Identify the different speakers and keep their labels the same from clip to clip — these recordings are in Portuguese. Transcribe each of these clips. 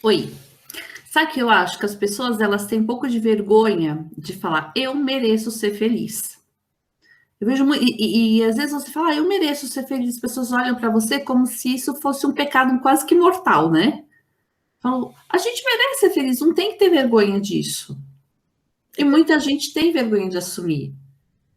Speaker 1: Oi, sabe que eu acho que as pessoas elas têm um pouco de vergonha de falar eu mereço ser feliz. Eu vejo e às vezes você fala, eu mereço ser feliz, as pessoas olham para você como se isso fosse um pecado quase que mortal, né? Então, a gente merece ser feliz, não tem que ter vergonha disso.
Speaker 2: É
Speaker 1: E muita
Speaker 2: verdade,
Speaker 1: gente tem vergonha de assumir.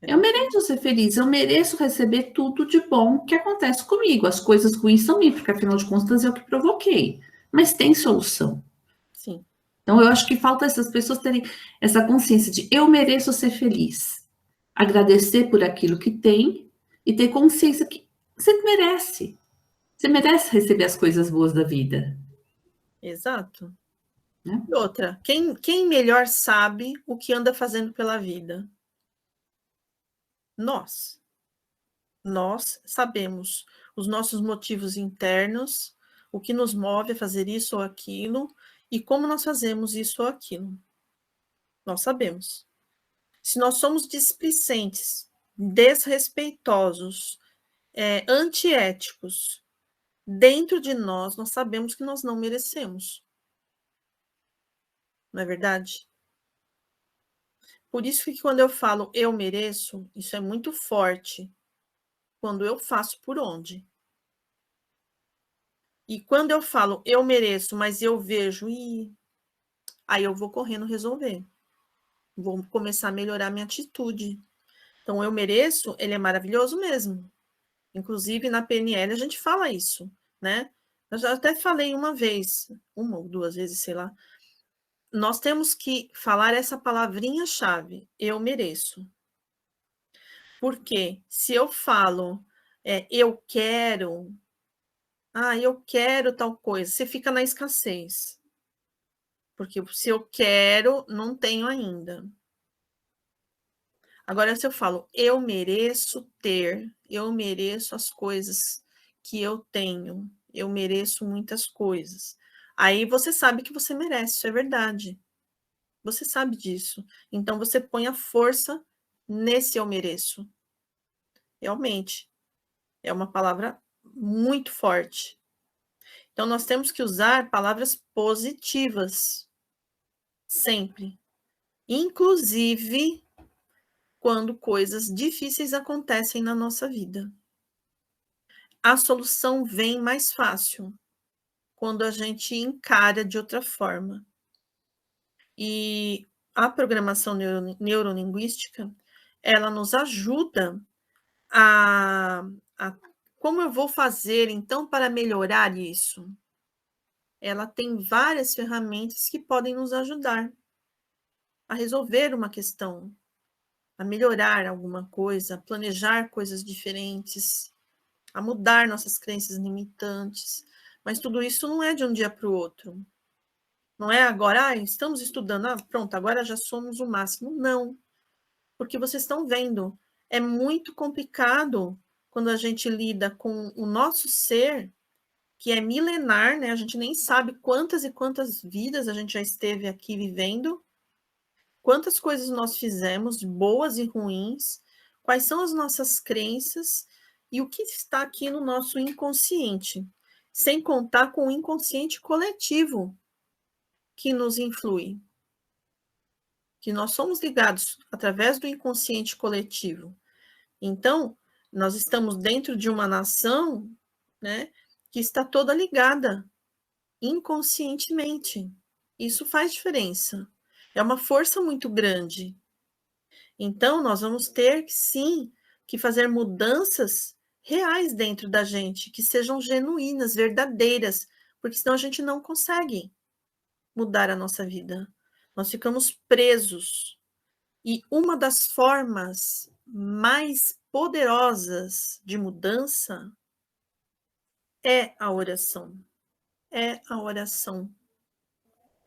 Speaker 2: é
Speaker 1: Eu
Speaker 2: verdade.
Speaker 1: mereço ser feliz, eu mereço receber tudo de bom que acontece comigo. As coisas ruins são minhas, porque afinal de contas eu que provoquei. Mas tem solução.
Speaker 2: Sim,
Speaker 1: Então, eu acho que falta essas pessoas terem essa consciência de eu mereço ser feliz, agradecer por aquilo que tem e ter consciência que você merece. Você merece receber as coisas boas da vida,
Speaker 2: exato.
Speaker 1: né?
Speaker 2: E outra, quem melhor sabe o que anda fazendo pela vida? Nós. Nós sabemos os nossos motivos internos, o que nos move a fazer isso ou aquilo, e como nós fazemos isso ou aquilo. Nós sabemos. Se nós somos displicentes, desrespeitosos, antiéticos, dentro de nós sabemos que nós não merecemos. Não é verdade? Por isso que quando eu falo eu mereço, isso é muito forte. Quando eu faço por onde. E quando eu falo eu mereço, mas eu vejo, aí eu vou correndo resolver. Vou começar a melhorar minha atitude. Então, eu mereço, ele é maravilhoso mesmo. Inclusive, na PNL, a gente fala isso, né? Eu já até falei uma vez, uma ou duas vezes, sei lá. Nós temos que falar essa palavrinha-chave, eu mereço. Porque se eu falo, eu quero tal coisa, você fica na escassez. Porque se eu quero, não tenho ainda. Agora, se eu falo, eu mereço ter, eu mereço as coisas que eu tenho, eu mereço muitas coisas. Aí você sabe que você merece, isso é verdade. Você sabe disso. Então você põe a força nesse eu mereço. Realmente, é uma palavra muito forte. Então nós temos que usar palavras positivas, sempre. Inclusive quando coisas difíceis acontecem na nossa vida. A solução vem mais fácil quando a gente encara de outra forma. E a programação neurolinguística, ela nos ajuda a, a como eu vou fazer então para melhorar isso? Ela tem várias ferramentas que podem nos ajudar a resolver uma questão, a melhorar alguma coisa, a planejar coisas diferentes, a mudar nossas crenças limitantes. Mas tudo isso não é de um dia para o outro. Não é agora, estamos estudando, pronto, agora já somos o máximo. Não, porque vocês estão vendo, é muito complicado quando a gente lida com o nosso ser, que é milenar, né? A gente nem sabe quantas e quantas vidas a gente já esteve aqui vivendo, quantas coisas nós fizemos, boas e ruins, quais são as nossas crenças e o que está aqui no nosso inconsciente, sem contar com o inconsciente coletivo que nos influi, que nós somos ligados através do inconsciente coletivo. Então, nós estamos dentro de uma nação, né, que está toda ligada inconscientemente. Isso faz diferença. É uma força muito grande. Então, nós vamos ter, sim, que fazer mudanças reais dentro da gente, que sejam genuínas, verdadeiras, porque senão a gente não consegue mudar a nossa vida. Nós ficamos presos. E uma das formas mais poderosas de mudança é a oração. É a oração.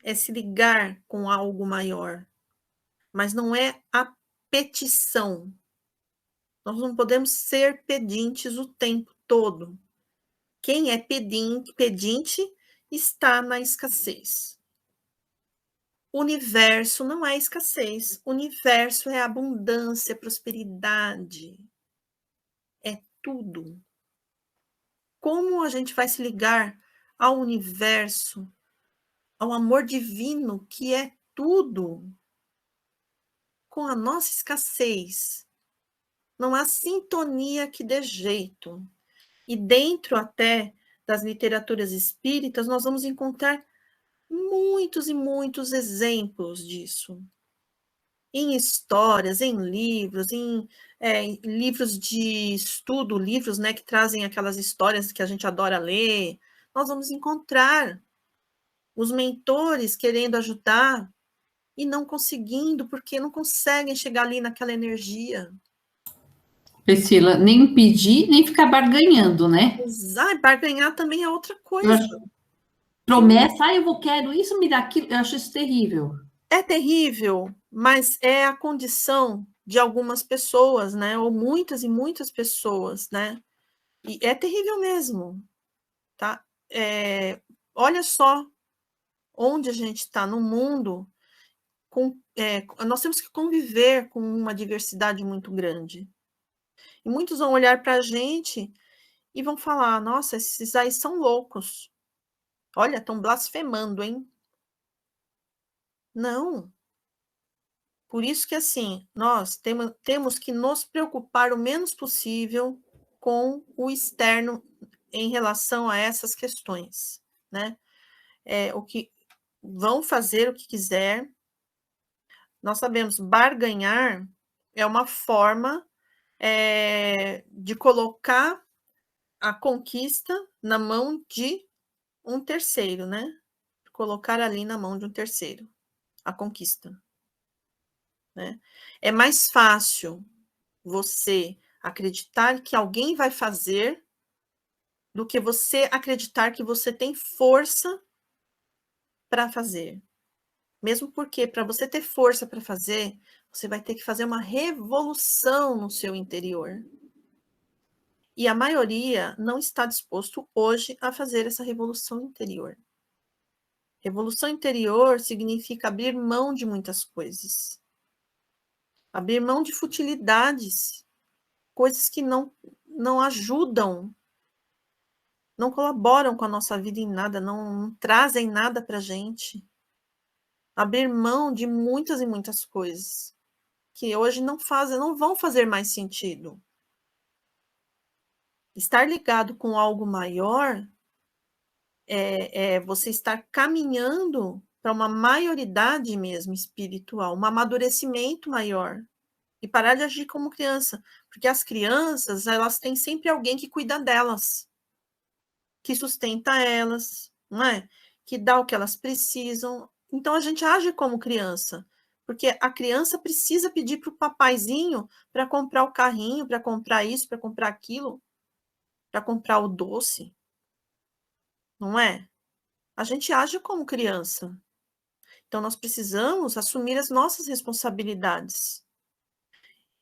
Speaker 2: É se ligar com algo maior. Mas não é a petição. Nós não podemos ser pedintes o tempo todo. Quem é pedinte está na escassez. O universo não é escassez. O universo é abundância, prosperidade. É tudo. Como a gente vai se ligar ao universo ao amor divino, que é tudo, com a nossa escassez. Não há sintonia que dê jeito. E dentro até das literaturas espíritas, nós vamos encontrar muitos e muitos exemplos disso. Em histórias, em livros, em livros de estudo, livros, né, que trazem aquelas histórias que a gente adora ler, nós vamos encontrar os mentores querendo ajudar e não conseguindo, porque não conseguem chegar ali naquela energia.
Speaker 1: Priscila, nem pedir, nem ficar barganhando, né?
Speaker 2: Barganhar também é outra
Speaker 1: Eu
Speaker 2: coisa.
Speaker 1: acho, promessa, eu quero isso, me dá aquilo, eu acho isso terrível.
Speaker 2: É terrível, mas é a condição de algumas pessoas, né? Ou muitas e muitas pessoas, né? E é terrível mesmo, tá? Olha só onde a gente está no mundo. Nós temos que conviver com uma diversidade muito grande. E muitos vão olhar para a gente e vão falar: nossa, esses aí são loucos. Olha, estão blasfemando, hein? Não. Por isso que, assim, nós temos que nos preocupar o menos possível com o externo em relação a essas questões, né? O que vão fazer o que quiser. Nós sabemos, barganhar é uma forma de colocar a conquista na mão de um terceiro, né? Colocar ali na mão de um terceiro a conquista, né? É mais fácil você acreditar que alguém vai fazer do que você acreditar que você tem força para fazer. Mesmo porque, para você ter força para fazer, você vai ter que fazer uma revolução no seu interior. E a maioria não está disposto hoje a fazer essa revolução interior. Revolução interior significa abrir mão de muitas coisas. Abrir mão de futilidades, coisas que não ajudam, não colaboram com a nossa vida em nada, não trazem nada para a gente. Abrir mão de muitas e muitas coisas que hoje não vão fazer mais sentido. Estar ligado com algo maior é você estar caminhando para uma maioridade mesmo espiritual, um amadurecimento maior. E parar de agir como criança. Porque as crianças, elas têm sempre alguém que cuida delas, que sustenta elas, não é? Que dá o que elas precisam. Então, a gente age como criança. Porque a criança precisa pedir para o papaizinho para comprar o carrinho, para comprar isso, para comprar aquilo, para comprar o doce. Não é? A gente age como criança. Então, nós precisamos assumir as nossas responsabilidades.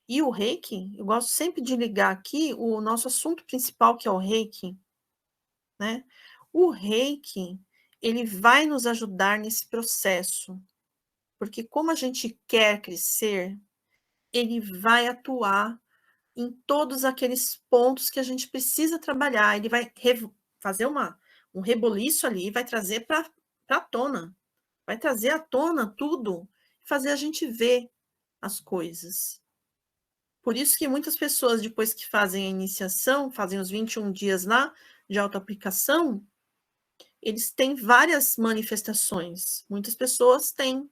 Speaker 2: E o Reiki, eu gosto sempre de ligar aqui o nosso assunto principal, que é o Reiki, né? O Reiki, ele vai nos ajudar nesse processo, porque como a gente quer crescer, ele vai atuar em todos aqueles pontos que a gente precisa trabalhar, ele vai fazer um reboliço ali, vai trazer para a tona, vai trazer à tona tudo, fazer a gente ver as coisas. Por isso que muitas pessoas, depois que fazem a iniciação, fazem os 21 dias lá de autoaplicação, eles têm várias manifestações. Muitas pessoas têm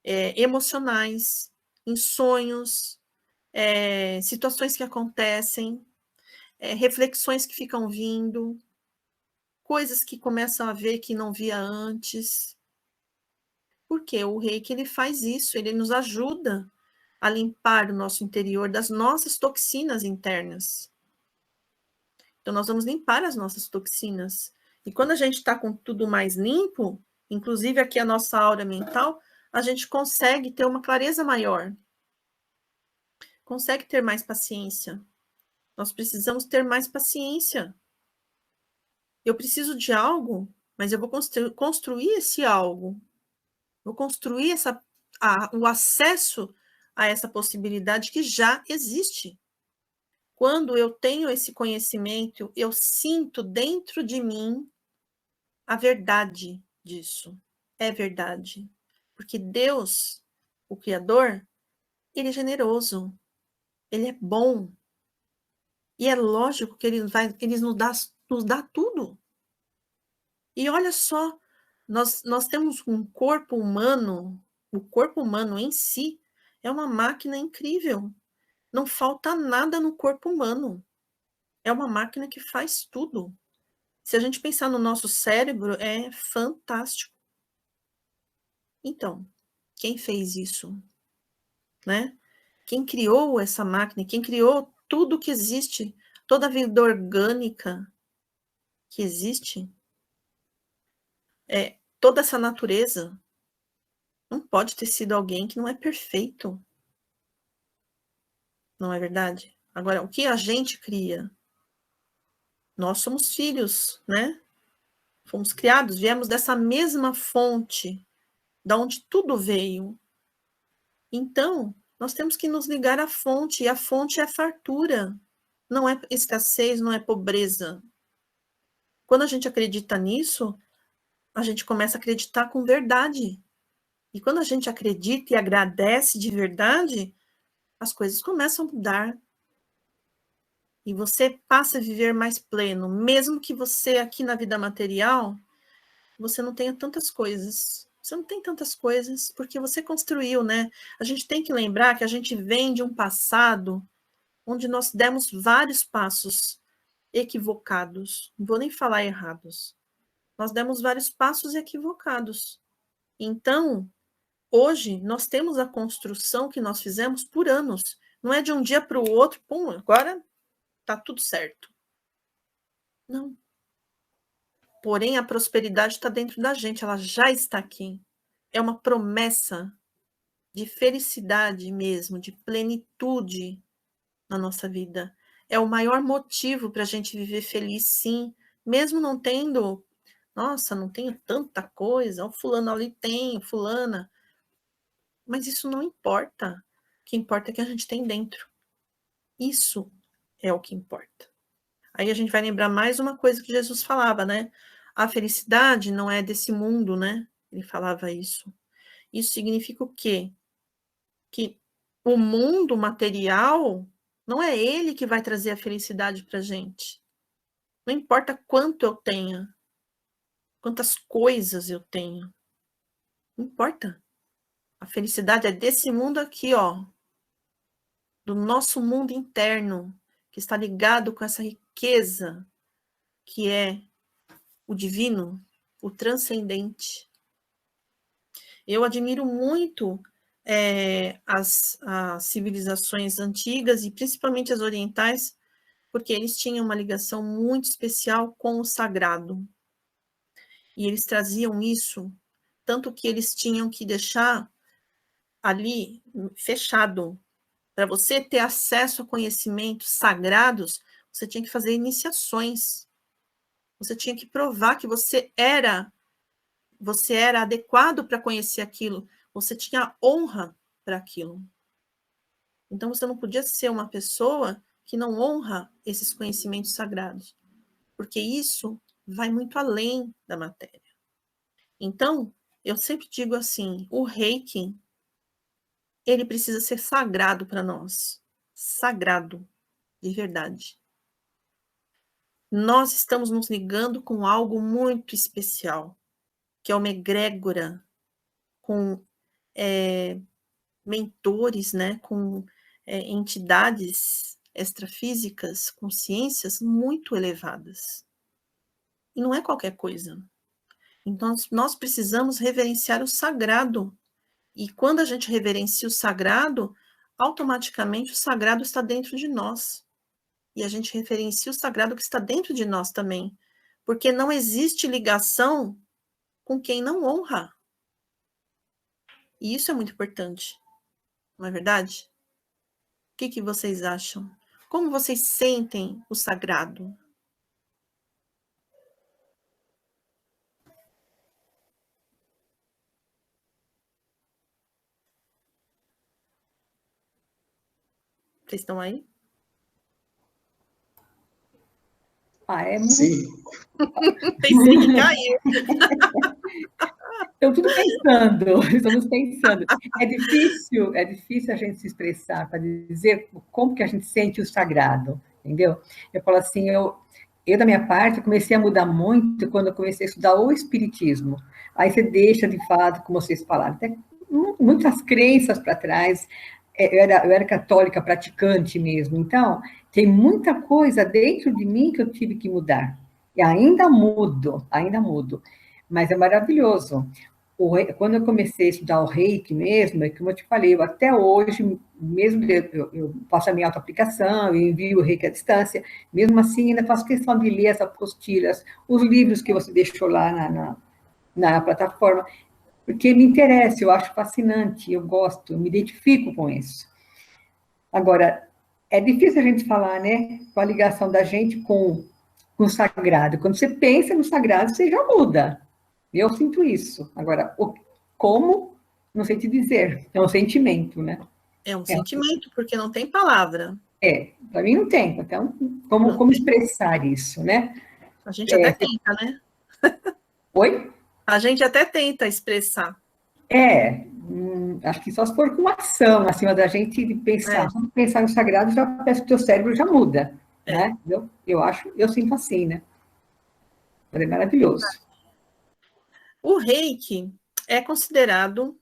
Speaker 2: emocionais, em sonhos, situações que acontecem, reflexões que ficam vindo, coisas que começam a ver que não via antes. Porque o Reiki, ele faz isso, ele nos ajuda a limpar o nosso interior das nossas toxinas internas. Então, nós vamos limpar as nossas toxinas. E quando a gente está com tudo mais limpo, inclusive aqui a nossa aura mental, a gente consegue ter uma clareza maior. Consegue ter mais paciência. Nós precisamos ter mais paciência. Eu preciso de algo, mas eu vou construir esse algo. Vou construir o acesso a essa possibilidade que já existe. Quando eu tenho esse conhecimento, eu sinto dentro de mim a verdade disso. É verdade. Porque Deus, o Criador, ele é generoso, ele é bom. E é lógico que ele nos dá tudo. E olha só, nós temos um corpo humano, o corpo humano em si é uma máquina incrível. Não falta nada no corpo humano. É uma máquina que faz tudo. Se a gente pensar no nosso cérebro, é fantástico. Então, quem fez isso, né? Quem criou essa máquina, quem criou tudo que existe, toda a vida orgânica que existe, toda essa natureza, não pode ter sido alguém que não é perfeito, não é verdade? Agora, o que a gente cria? Nós somos filhos, né? Fomos criados, viemos dessa mesma fonte, da onde tudo veio. Então, nós temos que nos ligar à fonte, e a fonte é fartura. Não é escassez, não é pobreza. Quando a gente acredita nisso, a gente começa a acreditar com verdade. E quando a gente acredita e agradece de verdade, as coisas começam a mudar. E você passa a viver mais pleno, mesmo que você aqui na vida material, você não tenha tantas coisas. Você não tem tantas coisas porque você construiu, né? A gente tem que lembrar que a gente vem de um passado onde nós demos vários passos equivocados. Não vou nem falar errados. Nós demos vários passos equivocados. Então, hoje, nós temos a construção que nós fizemos por anos. Não é de um dia para o outro, pum, agora tá tudo certo. Não. Porém, a prosperidade está dentro da gente, ela já está aqui. É uma promessa de felicidade mesmo, de plenitude na nossa vida. É o maior motivo para a gente viver feliz, sim, mesmo não tendo, nossa, não tenho tanta coisa, o fulano ali tem, fulana, mas isso não importa. O que importa é que a gente tem dentro. Isso é o que importa. Aí a gente vai lembrar mais uma coisa que Jesus falava, né? A felicidade não é desse mundo, né? Ele falava isso. Isso significa o quê? Que o mundo material não é ele que vai trazer a felicidade para gente. Não importa quanto eu tenha, quantas coisas eu tenho, não importa. A felicidade é desse mundo aqui, ó, do nosso mundo interno, que está ligado com essa riqueza que é o divino, o transcendente. Eu admiro muito as civilizações antigas e principalmente as orientais, porque eles tinham uma ligação muito especial com o sagrado. E eles traziam isso, tanto que eles tinham que deixar ali fechado. Para você ter acesso a conhecimentos sagrados, você tinha que fazer iniciações. Você tinha que provar que você era adequado para conhecer aquilo, você tinha honra para aquilo. Então você não podia ser uma pessoa que não honra esses conhecimentos sagrados, porque isso vai muito além da matéria. Então, eu sempre digo assim, o Reiki, ele precisa ser sagrado para nós. Sagrado, de verdade. Nós estamos nos ligando com algo muito especial, que é uma egrégora, com mentores, né, com entidades extrafísicas, consciências muito elevadas. E não é qualquer coisa. Então, nós precisamos reverenciar o sagrado. E quando a gente reverencia o sagrado, automaticamente o sagrado está dentro de nós. E a gente reverencia o sagrado que está dentro de nós também. Porque não existe ligação com quem não honra. E isso é muito importante. Não é verdade? O que vocês acham? Como vocês sentem o sagrado? Vocês estão aí?
Speaker 3: Ah, é muito.
Speaker 4: Sim.
Speaker 2: Pensei que caiu.
Speaker 3: Estão tudo pensando, estamos pensando. É difícil a gente se expressar para dizer como que a gente sente o sagrado, entendeu? Eu falo assim, eu da minha parte, comecei a mudar muito quando eu comecei a estudar o espiritismo. Aí você deixa de fato, como vocês falaram, tem muitas crenças para trás. Eu era católica praticante mesmo, então tem muita coisa dentro de mim que eu tive que mudar. E ainda mudo, mas é maravilhoso. Quando eu comecei a estudar o reiki mesmo, é como eu te falei, eu até hoje, mesmo eu faço a minha autoaplicação, eu envio o reiki à distância, mesmo assim ainda faço questão de ler as apostilas, os livros que você deixou lá na plataforma, porque me interessa, eu acho fascinante, eu gosto, eu me identifico com isso. Agora, é difícil a gente falar, né, com a ligação da gente com o sagrado. Quando você pensa no sagrado, você já muda. Eu sinto isso. Agora, como, não sei te dizer. É um sentimento, né?
Speaker 2: É um sentimento, porque não tem palavra.
Speaker 3: Para mim não tem. Então, como expressar isso, né?
Speaker 2: A gente até tenta, né?
Speaker 3: Oi?
Speaker 2: A gente até tenta expressar.
Speaker 3: Acho que só se for com ação, acima da gente de pensar. Se pensar no sagrado, já parece que o teu cérebro já muda, né? Eu sinto assim, né? Mas é maravilhoso.
Speaker 2: O reiki é considerado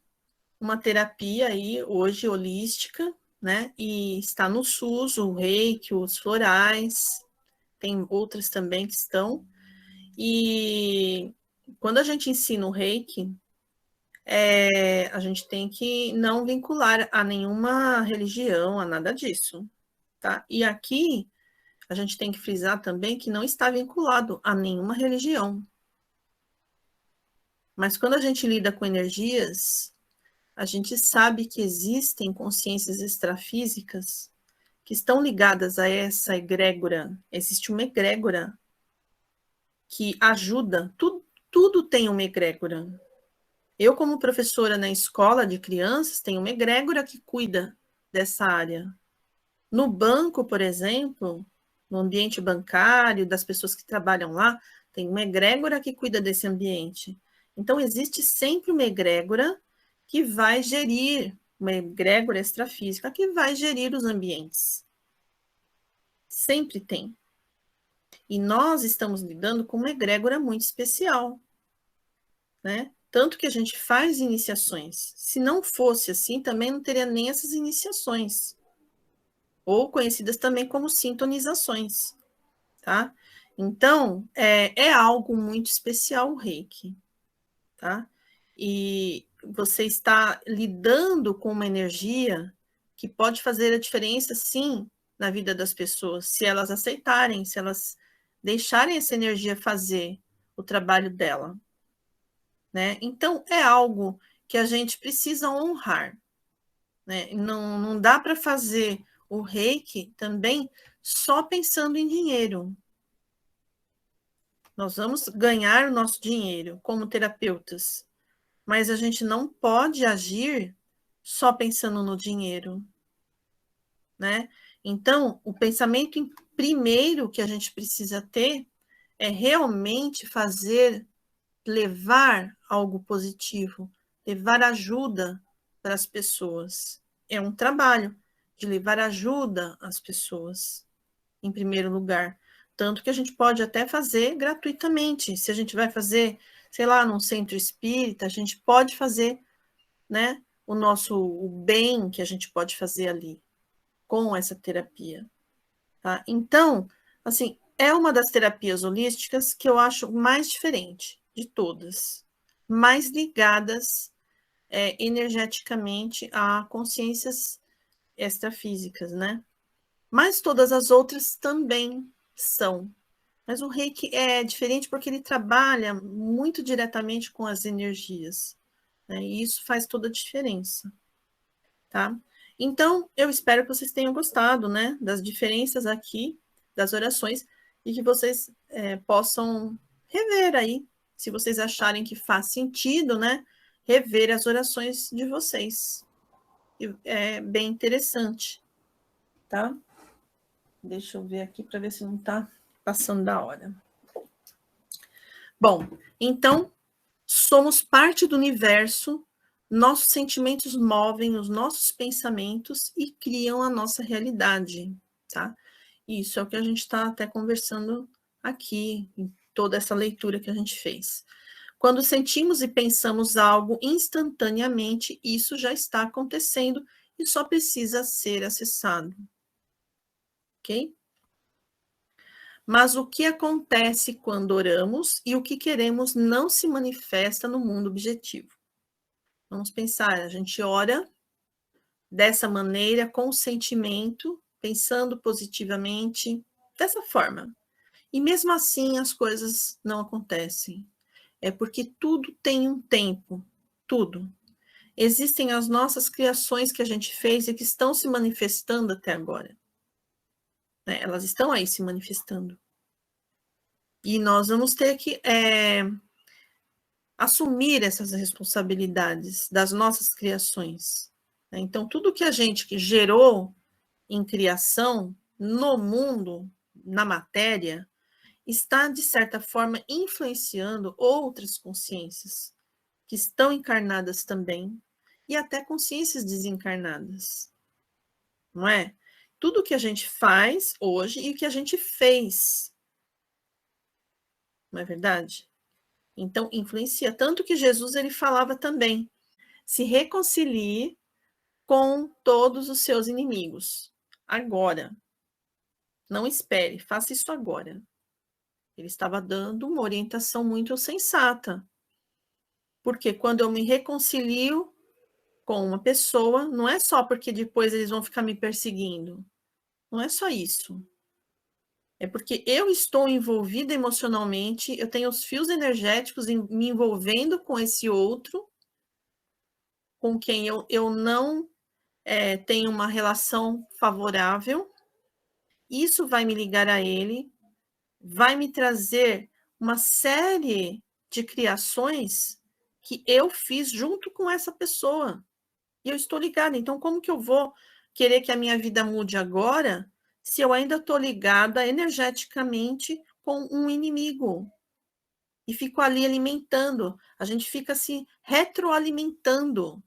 Speaker 2: uma terapia aí hoje holística, né? E está no SUS, o reiki, os florais, tem outras também que estão. E quando a gente ensina o reiki, a gente tem que não vincular a nenhuma religião, a nada disso, tá? E aqui a gente tem que frisar também que não está vinculado a nenhuma religião. Mas quando a gente lida com energias, a gente sabe que existem consciências extrafísicas que estão ligadas a essa egrégora. Existe uma egrégora que ajuda, tudo tem uma egrégora. Eu, como professora na escola de crianças, tenho uma egrégora que cuida dessa área. No banco, por exemplo, no ambiente bancário, das pessoas que trabalham lá, tem uma egrégora que cuida desse ambiente. Então, existe sempre uma egrégora que vai gerir, uma egrégora extrafísica que vai gerir os ambientes. Sempre tem. E nós estamos lidando com uma egrégora muito especial, né? Tanto que a gente faz iniciações. Se não fosse assim, também não teria nem essas iniciações. Ou conhecidas também como sintonizações, tá? Então, é algo muito especial o reiki, tá? E você está lidando com uma energia que pode fazer a diferença, sim, na vida das pessoas, se elas aceitarem, se elas deixarem essa energia fazer o trabalho dela, né? Então, é algo que a gente precisa honrar, né? Não dá para fazer o reiki também só pensando em dinheiro. Nós vamos ganhar o nosso dinheiro como terapeutas, mas a gente não pode agir só pensando no dinheiro, né? Então, o pensamento primeiro que a gente precisa ter é realmente levar algo positivo, levar ajuda para as pessoas. É um trabalho de levar ajuda às pessoas, em primeiro lugar. Tanto que a gente pode até fazer gratuitamente. Se a gente vai fazer, sei lá, num centro espírita, a gente pode fazer, né, o bem que a gente pode fazer ali com essa terapia, tá? Então, assim, é uma das terapias holísticas que eu acho mais diferente de todas, mais ligadas energeticamente a consciências extrafísicas, né? Mas todas as outras também são. Mas o reiki é diferente porque ele trabalha muito diretamente com as energias, né? E isso faz toda a diferença, tá? Então, eu espero que vocês tenham gostado, né, das diferenças aqui, das orações, e que vocês possam rever aí, se vocês acharem que faz sentido, né, rever as orações de vocês. É bem interessante, tá? Deixa eu ver aqui para ver se não está passando da hora. Bom, então, somos parte do universo, nossos sentimentos movem os nossos pensamentos e criam a nossa realidade, tá? Isso é o que a gente está até conversando aqui, em toda essa leitura que a gente fez. Quando sentimos e pensamos algo instantaneamente, isso já está acontecendo e só precisa ser acessado. Ok? Mas o que acontece quando oramos e o que queremos não se manifesta no mundo objetivo? Vamos pensar, a gente ora dessa maneira, com sentimento, pensando positivamente, dessa forma. E mesmo assim as coisas não acontecem. É porque tudo tem um tempo, tudo. Existem as nossas criações que a gente fez e que estão se manifestando até agora. Né? Elas estão aí se manifestando. E nós vamos ter que assumir essas responsabilidades das nossas criações. Né? Então, tudo que a gente gerou em criação, no mundo, na matéria, está, de certa forma, influenciando outras consciências que estão encarnadas também, e até consciências desencarnadas, não é? Tudo que a gente faz hoje e o que a gente fez, não é verdade? Então, influencia. Tanto que Jesus ele falava também, se reconcilie com todos os seus inimigos, agora. Não espere, faça isso agora. Ele estava dando uma orientação muito sensata. Porque quando eu me reconcilio com uma pessoa, não é só porque depois eles vão ficar me perseguindo. Não é só isso. É porque eu estou envolvida emocionalmente, eu tenho os fios energéticos me envolvendo com esse outro, com quem eu não tenho uma relação favorável. Isso vai me ligar a ele, vai me trazer uma série de criações que eu fiz junto com essa pessoa. E eu estou ligada. Então, como que eu vou querer que a minha vida mude agora se eu ainda estou ligada energeticamente com um inimigo? E fico ali alimentando. A gente fica se retroalimentando.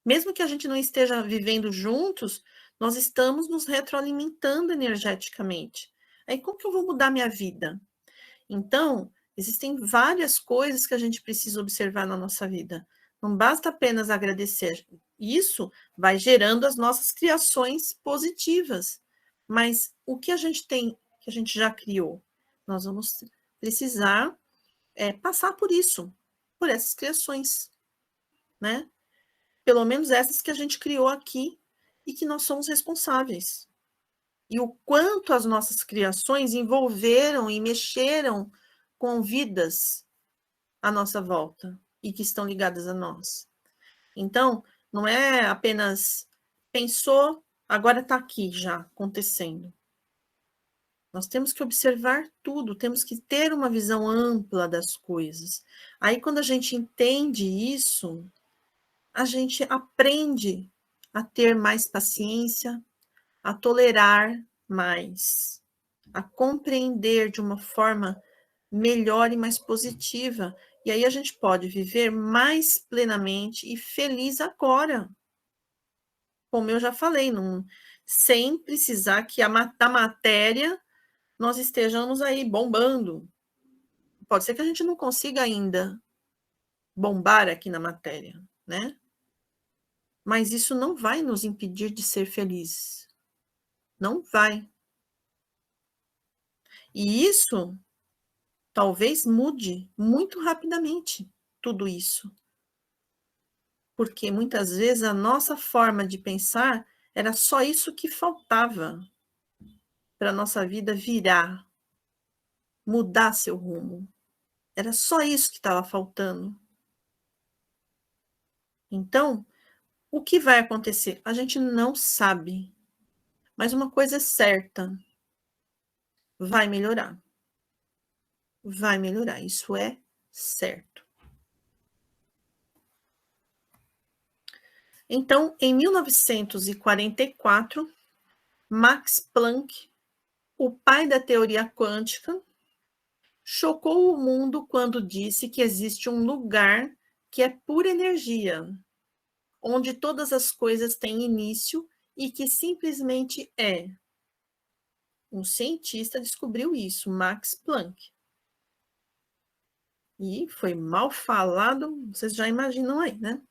Speaker 2: Mesmo que a gente não esteja vivendo juntos, nós estamos nos retroalimentando energeticamente. Aí, como que eu vou mudar minha vida? Então, existem várias coisas que a gente precisa observar na nossa vida. Não basta apenas agradecer. Isso vai gerando as nossas criações positivas. Mas o que a gente tem, que a gente já criou? Nós vamos precisar passar por isso, por essas criações, né? Pelo menos essas que a gente criou aqui e que nós somos responsáveis. E o quanto as nossas criações envolveram e mexeram com vidas à nossa volta e que estão ligadas a nós. Então, não é apenas pensou, agora está aqui já acontecendo. Nós temos que observar tudo, temos que ter uma visão ampla das coisas. Aí, quando a gente entende isso, a gente aprende a ter mais paciência, a tolerar mais, a compreender de uma forma melhor e mais positiva. E aí a gente pode viver mais plenamente e feliz agora. Como eu já falei, sem precisar que da matéria nós estejamos aí bombando. Pode ser que a gente não consiga ainda bombar aqui na matéria, né? Mas isso não vai nos impedir de ser felizes. Não vai. E isso talvez mude muito rapidamente tudo isso. Porque muitas vezes a nossa forma de pensar era só isso que faltava para a nossa vida virar, mudar seu rumo. Era só isso que estava faltando. Então, o que vai acontecer? A gente não sabe. Mas uma coisa é certa: vai melhorar. Vai melhorar, isso é certo. Então, em 1944, Max Planck o pai da teoria quântica, chocou o mundo quando disse que existe um lugar que é pura energia, onde todas as coisas têm início e que simplesmente é. Um cientista descobriu isso, Max Planck. E foi mal falado, vocês já imaginam aí, né?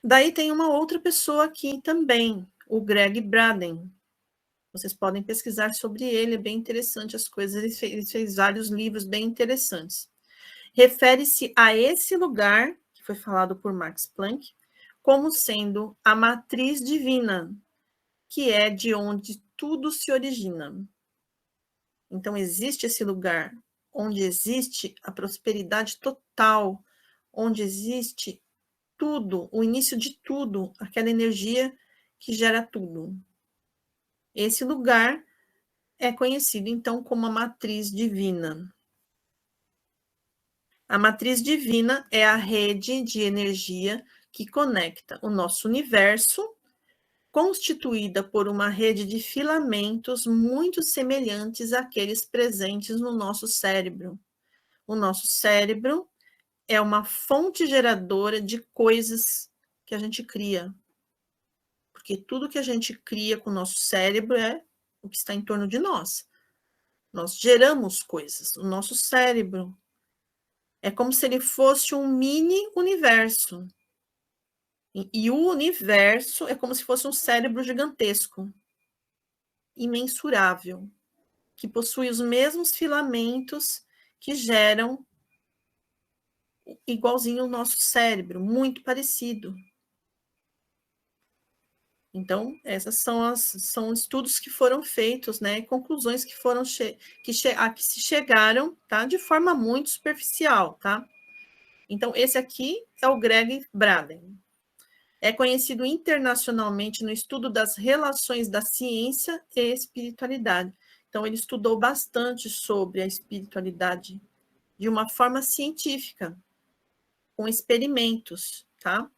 Speaker 2: Daí tem uma outra pessoa aqui também, o Greg Braden. Vocês podem pesquisar sobre ele, é bem interessante as coisas. Ele fez vários livros bem interessantes. Refere-se a esse lugar, que foi falado por Max Planck, como sendo a matriz divina, que é de onde tudo se origina. Então, existe esse lugar onde existe a prosperidade total, onde existe tudo, o início de tudo, aquela energia que gera tudo. Esse lugar é conhecido, então, como a matriz divina. A matriz divina é a rede de energia que conecta o nosso universo, constituída por uma rede de filamentos muito semelhantes àqueles presentes no nosso cérebro. O nosso cérebro é uma fonte geradora de coisas que a gente cria. Porque tudo que a gente cria com o nosso cérebro é o que está em torno de nós. Nós geramos coisas. O nosso cérebro é como se ele fosse um mini universo. E o universo é como se fosse um cérebro gigantesco, imensurável, que possui os mesmos filamentos que geram igualzinho o nosso cérebro, muito parecido. Então, essas são estudos que foram feitos, né, conclusões que foram que se chegaram, tá, de forma muito superficial, tá? Então, esse aqui é o Greg Braden. É conhecido internacionalmente no estudo das relações da ciência e espiritualidade. Então, ele estudou bastante sobre a espiritualidade de uma forma científica, com experimentos, tá?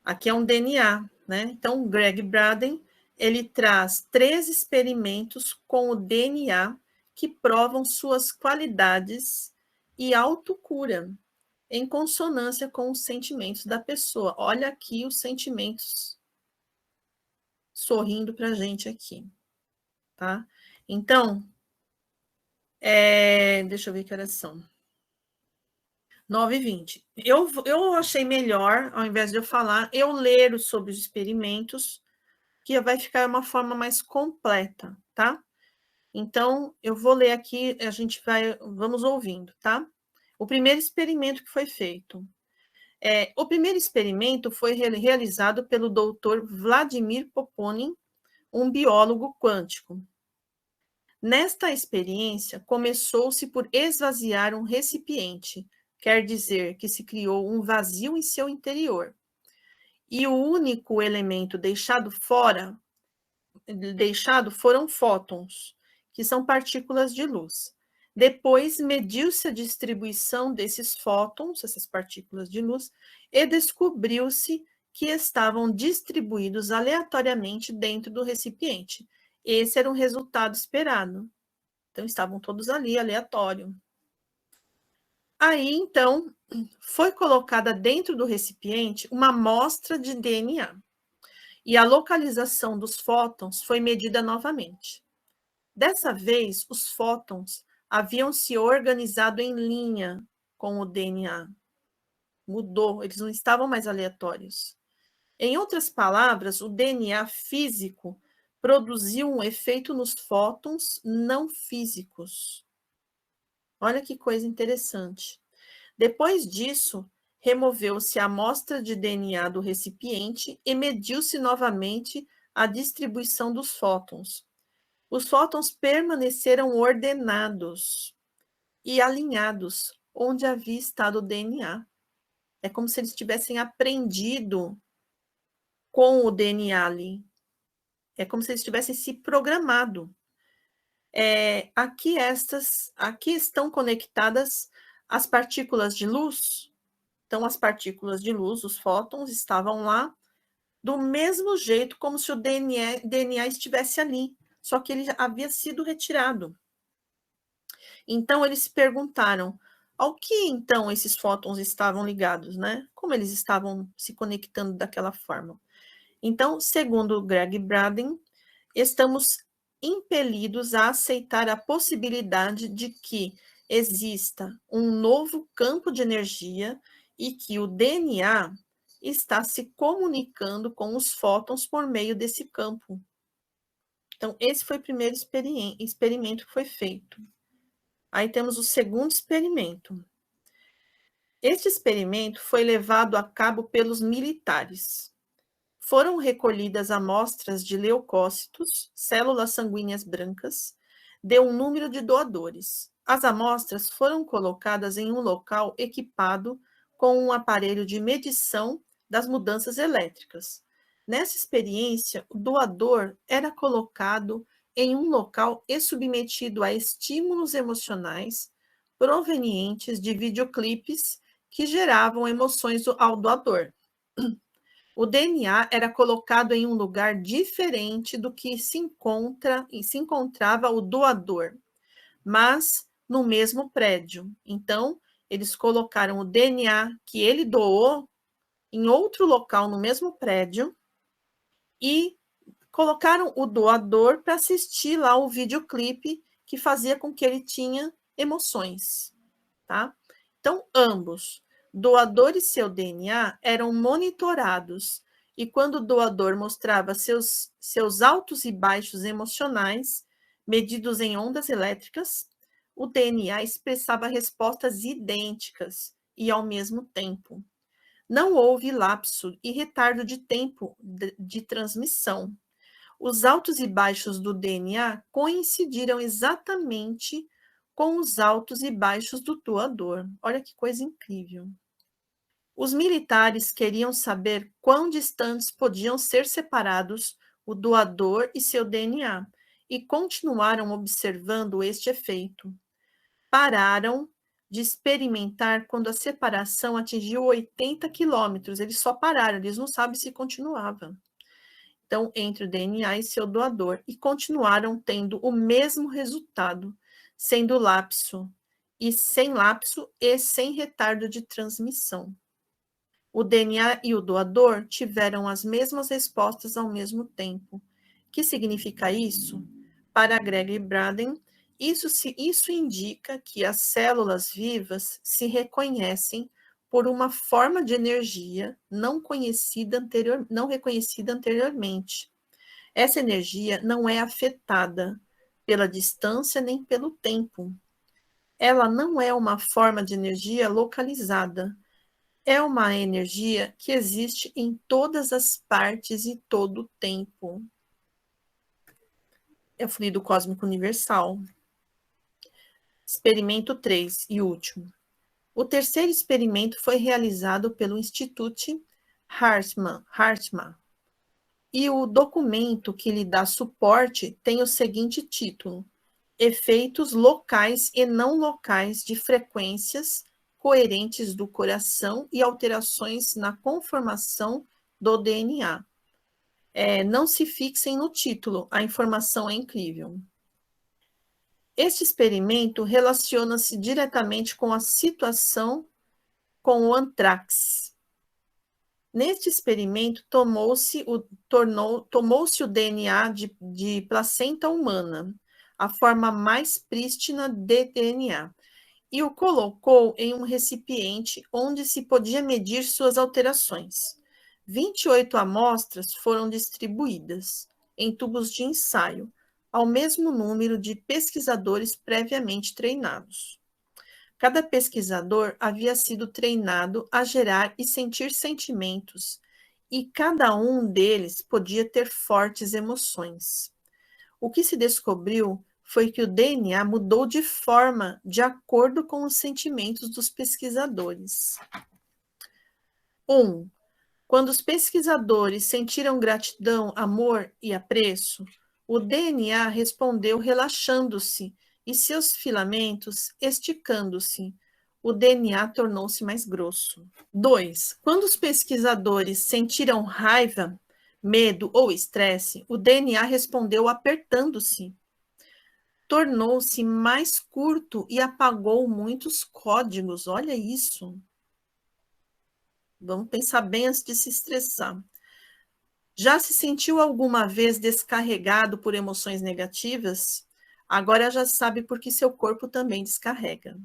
Speaker 2: Aqui é um DNA, né? Então, o Greg Braden, ele traz 3 experimentos com o DNA que provam suas qualidades e autocura, em consonância com os sentimentos da pessoa. Olha aqui os sentimentos sorrindo para a gente aqui, tá? Então, deixa eu ver que horas são. 9h20. Eu achei melhor, ao invés de eu falar, eu ler sobre os experimentos, que vai ficar uma forma mais completa, tá? Então, eu vou ler aqui, vamos ouvindo, tá? O primeiro experimento que foi feito. O primeiro experimento foi realizado pelo Dr. Vladimir Poponin, um biólogo quântico. Nesta experiência, começou-se por esvaziar um recipiente, quer dizer que se criou um vazio em seu interior. E o único elemento deixado foram fótons, que são partículas de luz. Depois, mediu-se a distribuição desses fótons, essas partículas de luz, e descobriu-se que estavam distribuídos aleatoriamente dentro do recipiente. Esse era o resultado esperado. Então, estavam todos ali, aleatório. Aí, então, foi colocada dentro do recipiente uma amostra de DNA. E a localização dos fótons foi medida novamente. Dessa vez, os fótons haviam se organizado em linha com o DNA. Mudou, eles não estavam mais aleatórios. Em outras palavras, o DNA físico produziu um efeito nos fótons não físicos. Olha que coisa interessante. Depois disso, removeu-se a amostra de DNA do recipiente e mediu-se novamente a distribuição dos fótons. Os fótons permaneceram ordenados e alinhados onde havia estado o DNA. É como se eles tivessem aprendido com o DNA ali. É como se eles tivessem se programado. Aqui estão conectadas as partículas de luz. Então, as partículas de luz, os fótons, estavam lá do mesmo jeito como se o DNA estivesse ali, só que ele já havia sido retirado. Então, eles se perguntaram ao que, então, esses fótons estavam ligados, né? Como eles estavam se conectando daquela forma. Então, segundo Greg Braden, estamos impelidos a aceitar a possibilidade de que exista um novo campo de energia e que o DNA está se comunicando com os fótons por meio desse campo. Então, esse foi o primeiro experimento que foi feito. Aí temos o segundo experimento. Este experimento foi levado a cabo pelos militares. Foram recolhidas amostras de leucócitos, células sanguíneas brancas, de um número de doadores. As amostras foram colocadas em um local equipado com um aparelho de medição das mudanças elétricas. Nessa experiência, o doador era colocado em um local e submetido a estímulos emocionais provenientes de videoclipes que geravam emoções ao doador. O DNA era colocado em um lugar diferente do que se encontrava o doador, mas no mesmo prédio. Então, eles colocaram o DNA que ele doou em outro local no mesmo prédio e colocaram o doador para assistir lá o videoclipe que fazia com que ele tinha emoções, tá? Então, ambos, doador e seu DNA, eram monitorados, e quando o doador mostrava seus altos e baixos emocionais, medidos em ondas elétricas, o DNA expressava respostas idênticas e ao mesmo tempo. Não houve lapso e retardo de tempo de transmissão. Os altos e baixos do DNA coincidiram exatamente com os altos e baixos do doador. Olha que coisa incrível. Os militares queriam saber quão distantes podiam ser separados o doador e seu DNA, e continuaram observando este efeito. Pararam de experimentar quando a separação atingiu 80 quilômetros. Eles só pararam, eles não sabem se continuava. Então, entre o DNA e seu doador, e continuaram tendo o mesmo resultado, sendo lapso e sem retardo de transmissão. O DNA e o doador tiveram as mesmas respostas ao mesmo tempo. O que significa isso? Para Greg Braden, isso indica que as células vivas se reconhecem por uma forma de energia não reconhecida anteriormente. Essa energia não é afetada pela distância nem pelo tempo. Ela não é uma forma de energia localizada. É uma energia que existe em todas as partes e todo o tempo. É o fluido cósmico universal. Experimento 3 e último. O terceiro experimento foi realizado pelo Instituto Hartmann, e o documento que lhe dá suporte tem o seguinte título: Efeitos locais e não locais de frequências coerentes do coração e alterações na conformação do DNA. Não se fixem no título, a informação é incrível. Este experimento relaciona-se diretamente com a situação com o antrax. Neste experimento, tomou-se o DNA de placenta humana, a forma mais prístina de DNA, e o colocou em um recipiente onde se podia medir suas alterações. 28 amostras foram distribuídas em tubos de ensaio, ao mesmo número de pesquisadores previamente treinados. Cada pesquisador havia sido treinado a gerar e sentir sentimentos, e cada um deles podia ter fortes emoções. O que se descobriu foi que o DNA mudou de forma de acordo com os sentimentos dos pesquisadores. 1. Quando os pesquisadores sentiram gratidão, amor e apreço, o DNA respondeu relaxando-se e seus filamentos esticando-se. O DNA tornou-se mais grosso. 2. Quando os pesquisadores sentiram raiva, medo ou estresse, o DNA respondeu apertando-se. Tornou-se mais curto e apagou muitos códigos. Olha isso. Vamos pensar bem antes de se estressar. Já se sentiu alguma vez descarregado por emoções negativas? Agora já sabe por que seu corpo também descarrega.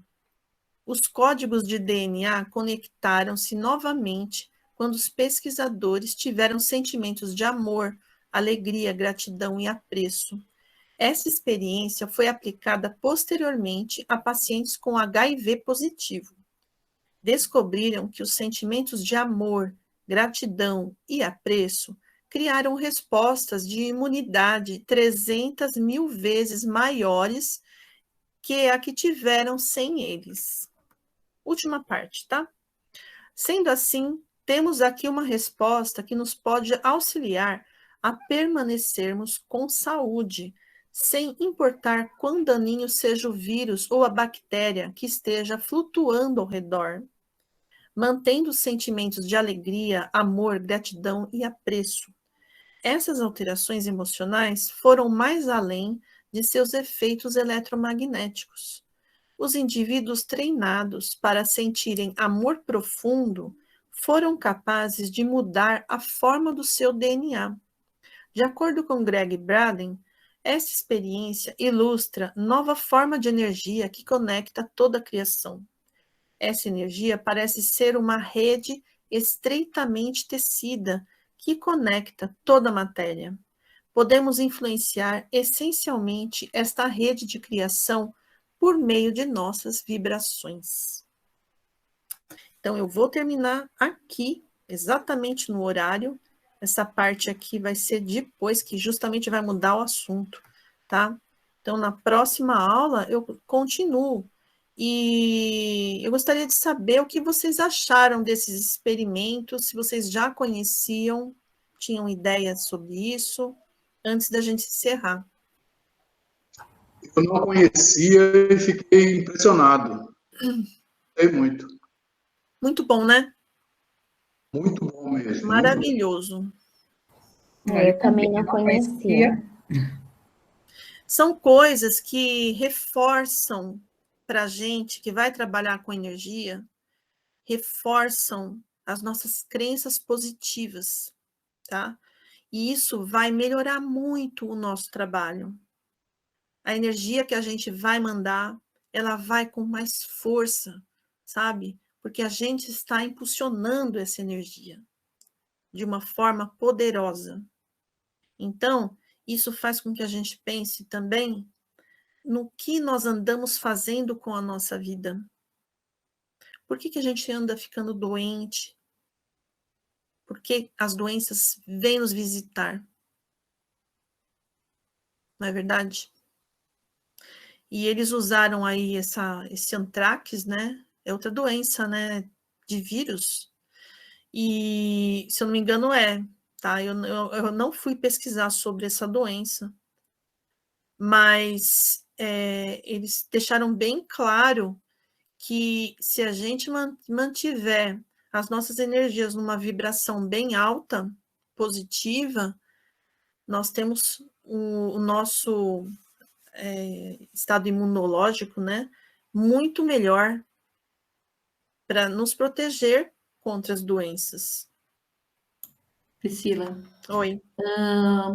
Speaker 2: Os códigos de DNA conectaram-se novamente quando os pesquisadores tiveram sentimentos de amor, alegria, gratidão e apreço. Essa experiência foi aplicada posteriormente a pacientes com HIV positivo. Descobriram que os sentimentos de amor, gratidão e apreço criaram respostas de imunidade 300 mil vezes maiores que a que tiveram sem eles. Última parte, tá? Sendo assim, temos aqui uma resposta que nos pode auxiliar a permanecermos com saúde, sem importar quão daninho seja o vírus ou a bactéria que esteja flutuando ao redor, mantendo os sentimentos de alegria, amor, gratidão e apreço. Essas alterações emocionais foram mais além de seus efeitos eletromagnéticos. Os indivíduos treinados para sentirem amor profundo foram capazes de mudar a forma do seu DNA. De acordo com Greg Braden, essa experiência ilustra nova forma de energia que conecta toda a criação. Essa energia parece ser uma rede estreitamente tecida que conecta toda a matéria. Podemos influenciar essencialmente esta rede de criação por meio de nossas vibrações. Então, eu vou terminar aqui, exatamente no horário. Essa parte aqui vai ser depois, que justamente vai mudar o assunto, tá? Então, na próxima aula, eu continuo. E eu gostaria de saber o que vocês acharam desses experimentos, se vocês já conheciam, tinham ideias sobre isso, antes da gente encerrar.
Speaker 4: Eu não conhecia e fiquei impressionado. Gostei muito.
Speaker 2: Muito bom, né?
Speaker 4: Muito bom mesmo.
Speaker 2: Maravilhoso.
Speaker 5: Eu também não conhecia.
Speaker 2: São coisas que reforçam para a gente que vai trabalhar com energia, reforçam as nossas crenças positivas, tá? E isso vai melhorar muito o nosso trabalho. A energia que a gente vai mandar, ela vai com mais força, sabe? Porque a gente está impulsionando essa energia de uma forma poderosa. Então, isso faz com que a gente pense também no que nós andamos fazendo com a nossa vida. Por que a gente anda ficando doente? Por que as doenças vêm nos visitar? Não é verdade? E eles usaram aí esse antrax, né? É outra doença, né? De vírus. E, se eu não me engano, tá? Eu não fui pesquisar sobre essa doença. Mas eles deixaram bem claro que se a gente mantiver as nossas energias numa vibração bem alta, positiva, nós temos o nosso estado imunológico, né, muito melhor para nos proteger contra as doenças.
Speaker 1: Priscila.
Speaker 2: Oi.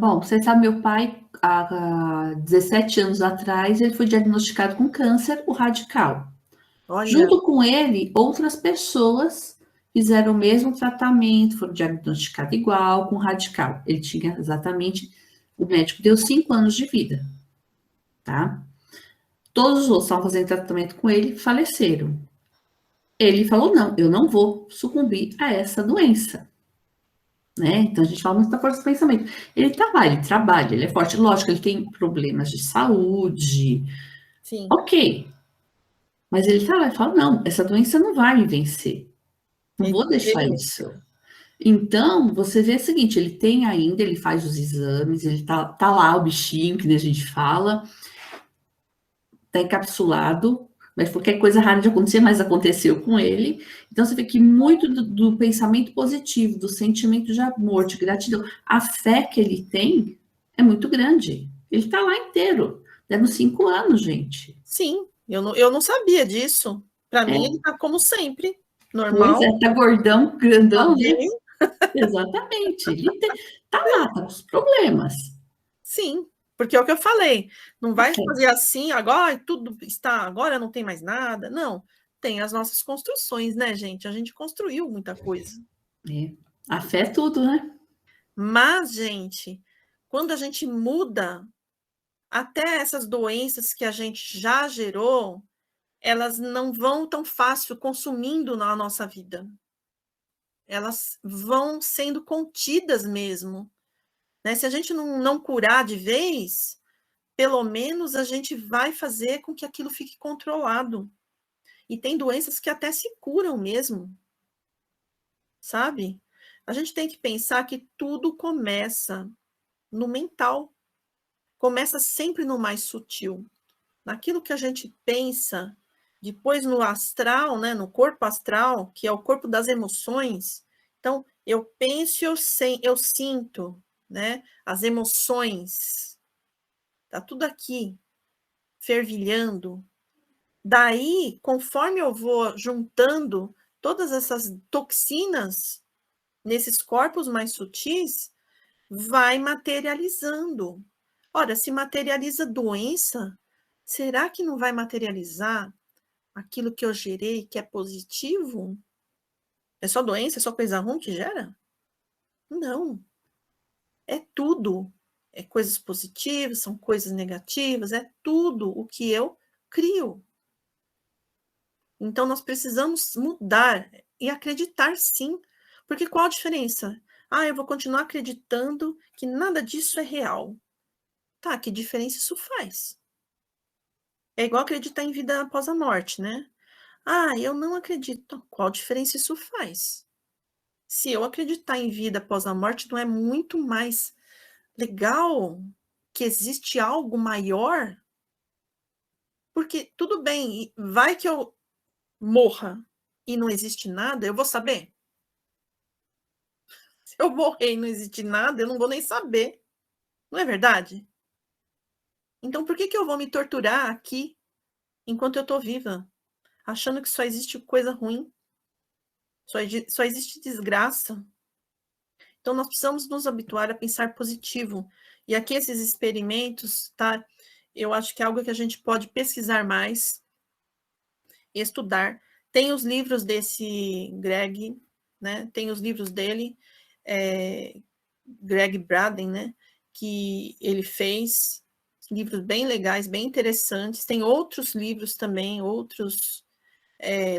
Speaker 1: Bom, você sabe, meu pai, há 17 anos atrás, ele foi diagnosticado com câncer, o radical.
Speaker 2: Olha.
Speaker 1: Junto com ele, outras pessoas fizeram o mesmo tratamento, foram diagnosticadas igual, com radical. Ele tinha exatamente, o médico deu 5 anos de vida, tá? Todos os outros estavam fazendo tratamento com ele, faleceram. Ele falou, não, eu não vou sucumbir a essa doença. Né? Então, a gente fala muito da força do pensamento. Ele tá lá, ele trabalha, ele é forte. Lógico, ele tem problemas de saúde.
Speaker 2: Sim.
Speaker 1: Ok. Mas ele tá lá e fala, não, essa doença não vai me vencer. Não vou deixar isso. Então, você vê o seguinte, ele tem ainda, ele faz os exames, ele tá lá, o bichinho, que a gente fala, tá encapsulado, mas qualquer coisa rara de acontecer, mas aconteceu com ele. Então, você vê que muito do pensamento positivo, do sentimento de amor, de gratidão, a fé que ele tem é muito grande. Ele está lá inteiro. Deve 5 anos, gente.
Speaker 2: Sim, eu não sabia disso. Para mim, ele está como sempre, normal.
Speaker 1: Pois é, tá gordão, grandão, né?
Speaker 2: Magrinho.
Speaker 1: Exatamente. Ele tá lá, tá com os problemas.
Speaker 2: Sim, porque é o que eu falei. Não vai fazer assim, agora tudo está, agora não tem mais nada. Não, tem as nossas construções, né, gente? A gente construiu muita coisa.
Speaker 1: É. A fé é tudo, né?
Speaker 2: Mas, gente, quando a gente muda, até essas doenças que a gente já gerou, elas não vão tão fácil consumindo na nossa vida. Elas vão sendo contidas mesmo. Né? Se a gente não curar de vez, pelo menos a gente vai fazer com que aquilo fique controlado. E tem doenças que até se curam mesmo, sabe? A gente tem que pensar que tudo começa no mental. Começa sempre no mais sutil. Naquilo que a gente pensa, depois no astral, né, no corpo astral, que é o corpo das emoções. Então, eu penso e eu sinto, né, as emoções. Tá tudo aqui, fervilhando. Daí, conforme eu vou juntando todas essas toxinas nesses corpos mais sutis, vai materializando. Ora, se materializa doença, será que não vai materializar aquilo que eu gerei que é positivo? É só doença, é só coisa ruim que gera? Não. É tudo. É coisas positivas, são coisas negativas, é tudo o que eu crio. Então, nós precisamos mudar e acreditar sim. Porque qual a diferença? Eu vou continuar acreditando que nada disso é real. Tá, que diferença isso faz? É igual acreditar em vida após a morte, né? Eu não acredito. Qual diferença isso faz? Se eu acreditar em vida após a morte, não é muito mais legal que existe algo maior? Porque tudo bem, vai que eu morra e não existe nada, eu vou saber? Se eu morrer e não existe nada, eu não vou nem saber. Não é verdade? Então, por que eu vou me torturar aqui enquanto eu estou viva? Achando que só existe coisa ruim? Só existe desgraça? Então, nós precisamos nos habituar a pensar positivo. E aqui esses experimentos, tá? Eu acho que é algo que a gente pode pesquisar mais, estudar. Tem os livros desse Greg, né? Tem os livros dele, Greg Braden, né? Que ele fez livros bem legais, bem interessantes. Tem outros livros também, outros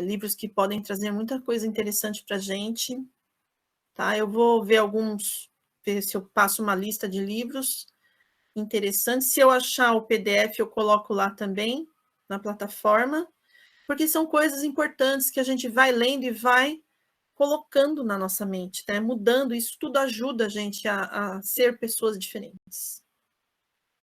Speaker 2: livros que podem trazer muita coisa interessante para a gente. Tá? Eu vou ver ver se eu passo uma lista de livros interessantes. Se eu achar o PDF, eu coloco lá também, na plataforma, porque são coisas importantes que a gente vai lendo e vai colocando na nossa mente, né? Mudando, isso tudo ajuda a gente a ser pessoas diferentes.